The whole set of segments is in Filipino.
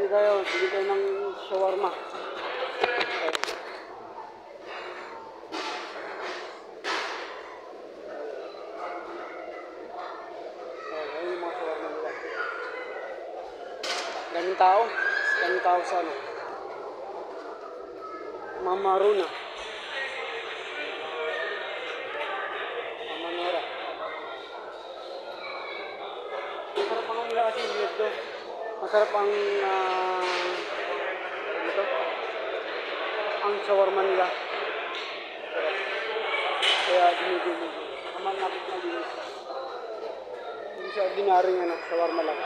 tayo, bili tayo ng shawarma. Ayun yung mga shawarma nila. Daming tao sa ano. Mama Nora. Masarap ang nila kasi dito. Masarap ang ang shawarma nila. Kaya dinibili. Kamalapit na din. Hindi siya ordinaryong ano, shawarma lang.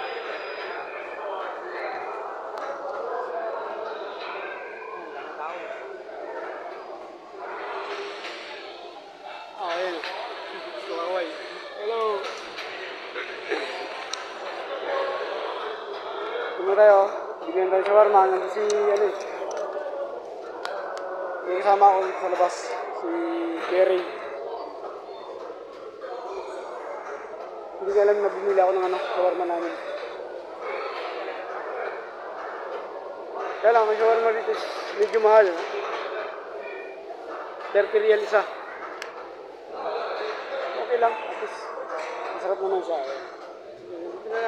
Ayun. Kawaway. Hello. Tumulong tayo. Bigyan tayo shawarma. Nandun si ano eh. May kasama ako sa labas. Si Kerry. Hindi ko alam na bumili ako ng ano, shawarma namin. Kaya lang, may shawarma dito. Medyo mahal. 30 real isa. Okay lang. At least, masarap naman siya. Dito na